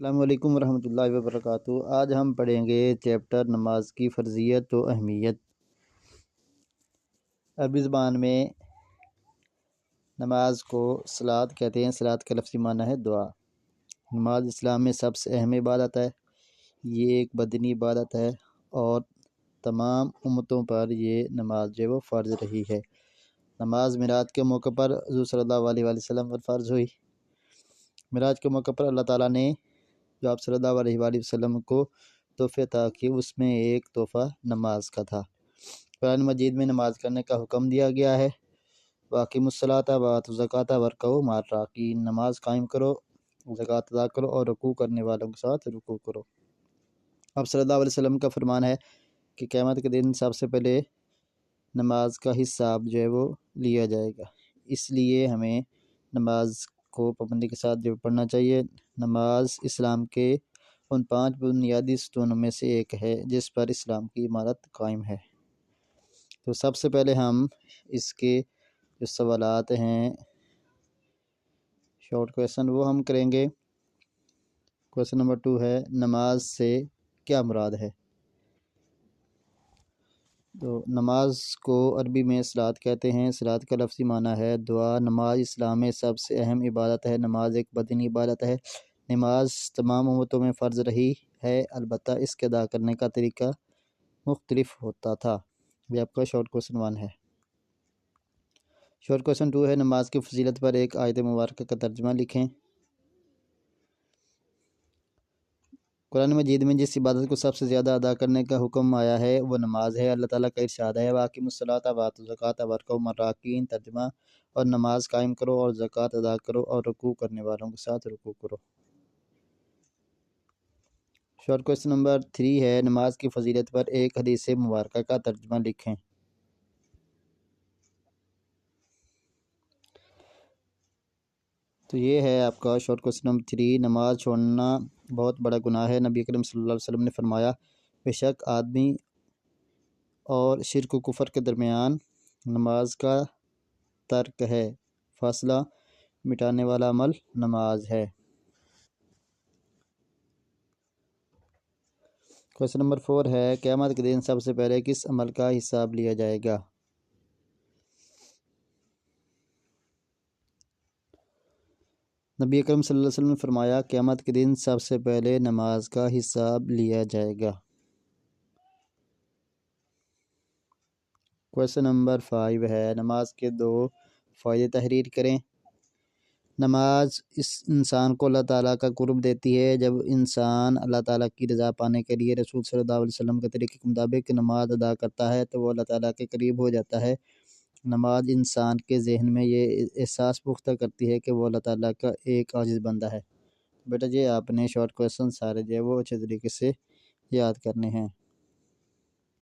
السلام علیکم ورحمۃ اللہ وبرکاتہ۔ آج ہم پڑھیں گے چیپٹر نماز کی فرضیت و اہمیت۔ عربی زبان میں نماز کو صلاۃ کہتے ہیں۔ صلاۃ کا لفظی معنی ہے دعا۔ نماز اسلام میں سب سے اہم عبادت ہے۔ یہ ایک بدنی عبادت ہے اور تمام امتوں پر یہ نماز جو وہ فرض رہی ہے۔ نماز معراج کے موقع پر حضور صلی اللہ علیہ وسلم پر فرض ہوئی۔ معراج کے موقع پر اللہ تعالیٰ نے جو آپ صلی اللہ علیہ وآلہ وسلم کو تحفے عطا کیے، اس میں ایک تحفہ نماز کا تھا۔ قرآن مجید میں نماز کرنے کا حکم دیا گیا ہے۔ وَأَقِیمُوا الصَّلَاةَ وَآتُوا الزَّکَاةَ وَارْکَعُوا مَعَ الرَّاکعِینَ، نماز قائم کرو، زکوٰۃ ادا کرو اور رکوع کرنے والوں کے ساتھ رکوع کرو۔ آپ صلی اللہ علیہ وسلم کا فرمان ہے کہ قیامت کے دن سب سے پہلے نماز کا حساب جو ہے وہ لیا جائے گا۔ اس لیے ہمیں نماز کو پابندی کے ساتھ جو پڑھنا چاہیے۔ نماز اسلام کے ان 5 بنیادی ستونوں میں سے ایک ہے جس پر اسلام کی عمارت قائم ہے۔ تو سب سے پہلے ہم اس کے جو سوالات ہیں شارٹ کویسچن وہ ہم کریں گے۔ کویسچن نمبر 2 ہے، نماز سے کیا مراد ہے؟ تو نماز کو عربی میں صلاۃ کہتے ہیں۔ صلاۃ کا لفظی معنی ہے دعا۔ نماز اسلام میں سب سے اہم عبادت ہے۔ نماز ایک بدنی عبادت ہے۔ نماز تمام امتوں میں فرض رہی ہے، البتہ اس کے ادا کرنے کا طریقہ مختلف ہوتا تھا۔ یہ آپ کا شارٹ کویسچن 1 ہے۔ شارٹ کویسچن 2 ہے، نماز کی فضیلت پر ایک آیت مبارکہ کا ترجمہ لکھیں۔ قرآن مجید میں جس عبادت کو سب سے زیادہ ادا کرنے کا حکم آیا ہے وہ نماز ہے۔ اللہ تعالیٰ کا ارشاد ہے وَأَقِیمُوا الصَّلَاةَ وَآتُوا الزَّکَاةَ وَارْکَعُوا مَعَ الرَّاکعِینَ، ترجمہ، اور نماز قائم کرو اور زکوٰۃ ادا کرو اور رکوع کرنے والوں کے ساتھ رکوع کرو۔ شارٹ کویسچن نمبر 3 ہے، نماز کی فضیلت پر ایک حدیث مبارکہ کا ترجمہ لکھیں۔ تو یہ ہے آپ کا شارٹ کویسچن نمبر 3، نماز چھوڑنا بہت بڑا گناہ ہے۔ نبی کریم صلی اللہ علیہ وسلم نے فرمایا، بے شک آدمی اور شرک و کفر کے درمیان نماز کا ترک ہے، فاصلہ مٹانے والا عمل نماز ہے۔ کویسچن نمبر 4 ہے، قیامت کے دن سب سے پہلے کس عمل کا حساب لیا جائے گا؟ نبی اکرم صلی اللہ علیہ وسلم نے فرمایا، قیامت کے دن سب سے پہلے نماز کا حساب لیا جائے گا۔ کویسچن نمبر 5 ہے، نماز کے 2 فائدے تحریر کریں۔ نماز اس انسان کو اللہ تعالیٰ کا قرب دیتی ہے۔ جب انسان اللہ تعالیٰ کی رضا پانے کے لیے رسول صلی اللہ علیہ وسلم کے طریقے کے مطابق نماز ادا کرتا ہے تو وہ اللہ تعالیٰ کے قریب ہو جاتا ہے۔ نماز انسان کے ذہن میں یہ احساس پختہ کرتی ہے کہ وہ اللہ تعالیٰ کا ایک عاجز بندہ ہے۔ بیٹا جی آپ نے شارٹ کویسچن سارے جو ہے وہ اچھے طریقے سے یاد کرنے ہیں۔